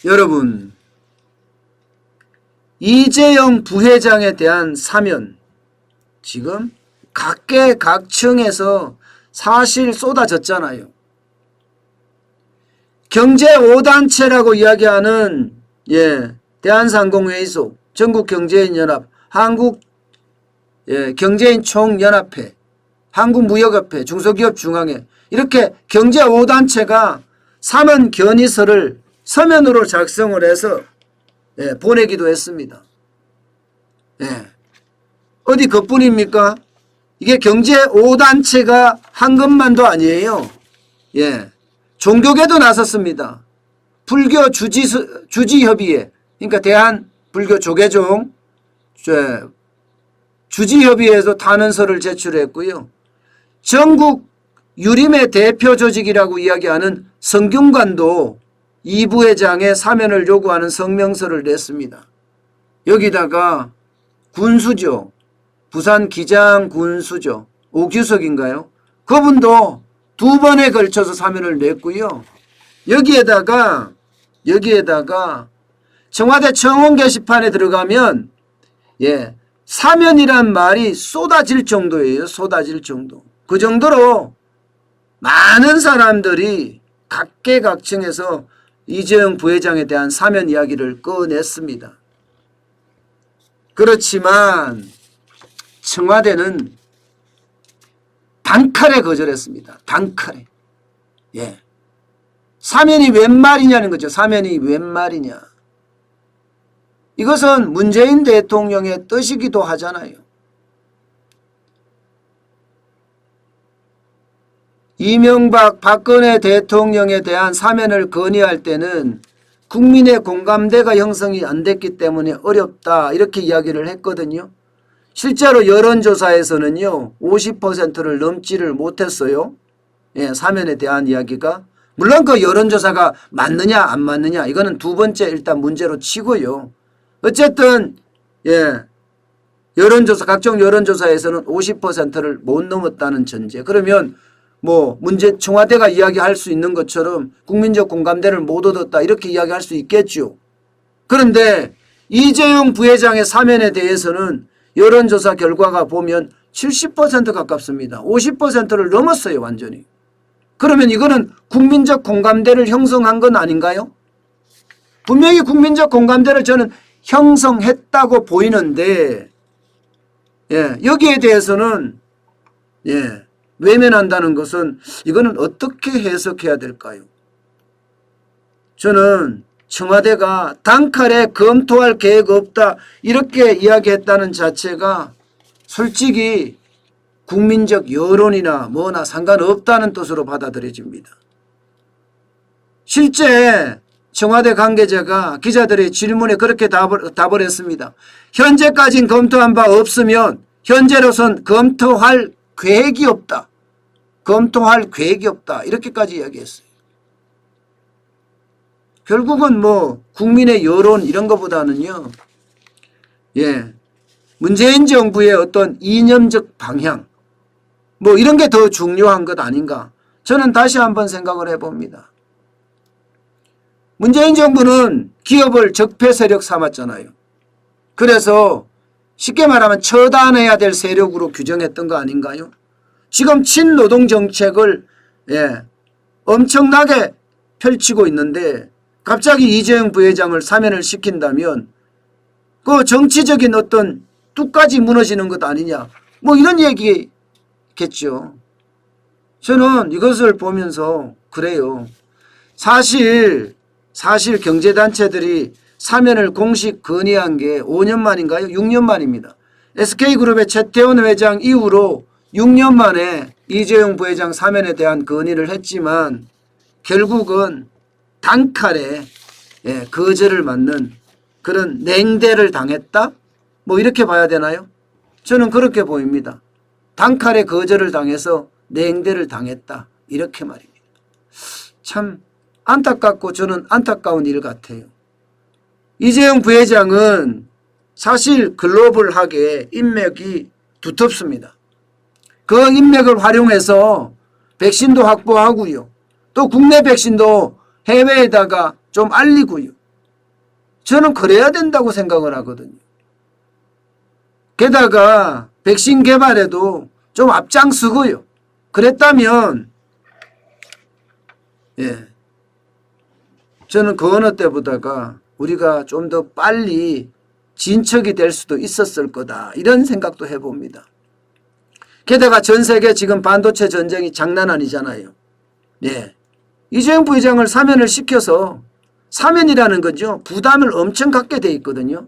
여러분, 이재용 부회장에 대한 사면 지금 각계각층에서 사실 쏟아졌잖아요. 경제 5단체라고 이야기하는 대한상공회의소, 전국경제인연합, 한국경제인총연합회, 한국무역협회, 중소기업중앙회 이렇게 경제 5단체가 사면 견의서를 서면으로 작성을 해서 보내기도 했습니다. 어디 그뿐입니까? 이게 경제 5단체가 한 것만도 아니에요. 종교계도 나섰습니다. 불교 주지협의회, 그러니까 대한불교조계종 주지협의회에서 탄원서를 제출했고요. 전국 유림의 대표 조직이라고 이야기하는 성균관도 이 부회장의 사면을 요구하는 성명서를 냈습니다. 여기다가 군수죠. 부산 기장군수죠. 오규석인가요? 그분도 2번에 걸쳐서 사면을 냈고요. 여기에다가 청와대 청원 게시판에 들어가면 사면이란 말이 쏟아질 정도예요. 쏟아질 정도. 그 정도로 많은 사람들이 각계각층에서 이재용 부회장에 대한 사면 이야기를 꺼냈습니다. 그렇지만 청와대는 단칼에 거절했습니다. 단칼에. 사면이 웬 말이냐는 거죠. 사면이 웬 말이냐. 이것은 문재인 대통령의 뜻이기도 하잖아요. 이명박 박근혜 대통령에 대한 사면을 건의할 때는 국민의 공감대가 형성이 안 됐기 때문에 어렵다 이렇게 이야기를 했거든요. 실제로 여론조사에서는요 50%를 넘지를 못했어요. 사면에 대한 이야기가. 물론 그 여론조사가 맞느냐 안 맞느냐 이거는 두 번째 일단 문제로 치고요. 어쨌든 여론조사 각종 여론조사에서는 50%를 못 넘었다는 전제. 그러면 청와대가 이야기할 수 있는 것처럼 국민적 공감대를 못 얻었다 이렇게 이야기할 수 있겠죠. 그런데 이재용 부회장의 사면에 대해서는 여론조사 결과가 보면 70% 가깝습니다. 50%를 넘었어요. 완전히. 그러면 이거는 국민적 공감대를 형성한 건 아닌가요? 분명히 국민적 공감대를 저는 형성했다고 보이는데 여기에 대해서는 외면한다는 것은 이거는 어떻게 해석해야 될까요? 저는 청와대가 단칼에 검토할 계획 없다 이렇게 이야기했다는 자체가 솔직히 국민적 여론이나 뭐나 상관없다는 뜻으로 받아들여집니다. 실제 청와대 관계자가 기자들의 질문에 그렇게 답을 했습니다. 현재까지는 검토한 바 없으면 현재로선 검토할 계획이 없다. 검토할 계획이 없다. 이렇게까지 이야기했어요. 결국은 국민의 여론 이런 것보다는요. 문재인 정부의 어떤 이념적 방향 이런 게 더 중요한 것 아닌가. 저는 다시 한번 생각을 해봅니다. 문재인 정부는 기업을 적폐 세력 삼았잖아요. 그래서 쉽게 말하면 처단해야 될 세력으로 규정했던 거 아닌가요? 지금 친노동 정책을 엄청나게 펼치고 있는데 갑자기 이재용 부회장을 사면을 시킨다면 그 정치적인 어떤 뚝까지 무너지는 것 아니냐 이런 얘기겠죠. 저는 이것을 보면서 그래요. 사실 경제단체들이 사면을 공식 건의한 게 5년 만인가요? 6년 만입니다. SK그룹의 최태원 회장 이후로 6년 만에 이재용 부회장 사면에 대한 건의를 했지만 결국은 단칼에 거절을 맞는 그런 냉대를 당했다? 이렇게 봐야 되나요? 저는 그렇게 보입니다. 단칼에 거절을 당해서 냉대를 당했다. 이렇게 말입니다. 참 안타깝고 저는 안타까운 일 같아요. 이재용 부회장은 사실 글로벌하게 인맥이 두텁습니다. 그 인맥을 활용해서 백신도 확보하고요. 또 국내 백신도 해외에다가 좀 알리고요. 저는 그래야 된다고 생각을 하거든요. 게다가 백신 개발에도 좀 앞장서고요. 그랬다면 저는 그 어느 때보다가 우리가 좀 더 빨리 진척이 될 수도 있었을 거다. 이런 생각도 해봅니다. 게다가 전 세계 지금 반도체 전쟁이 장난 아니잖아요. 이재용 부회장을 사면을 시켜서 사면이라는 거죠. 부담을 엄청 갖게 돼 있거든요.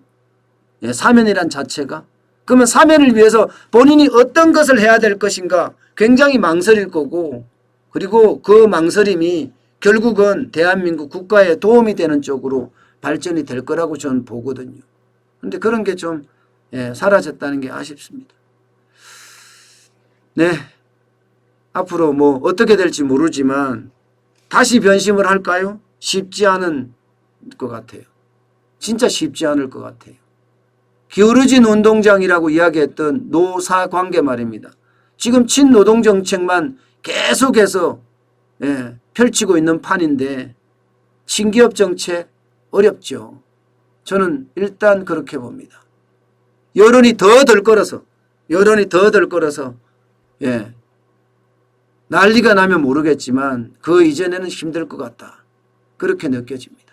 사면이란 자체가. 그러면 사면을 위해서 본인이 어떤 것을 해야 될 것인가 굉장히 망설일 거고 그리고 그 망설임이 결국은 대한민국 국가에 도움이 되는 쪽으로 발전이 될 거라고 저는 보거든요. 그런데 그런 게 좀 사라졌다는 게 아쉽습니다. 앞으로 뭐 어떻게 될지 모르지만 다시 변심을 할까요? 쉽지 않은 것 같아요. 진짜 쉽지 않을 것 같아요. 기울어진 운동장이라고 이야기했던 노사관계 말입니다. 지금 친노동 정책만 계속해서 펼치고 있는 판인데 친기업 정책 어렵죠. 저는 일단 그렇게 봅니다. 여론이 더 들끓어서 난리가 나면 모르겠지만 그 이전에는 힘들 것 같다. 그렇게 느껴집니다.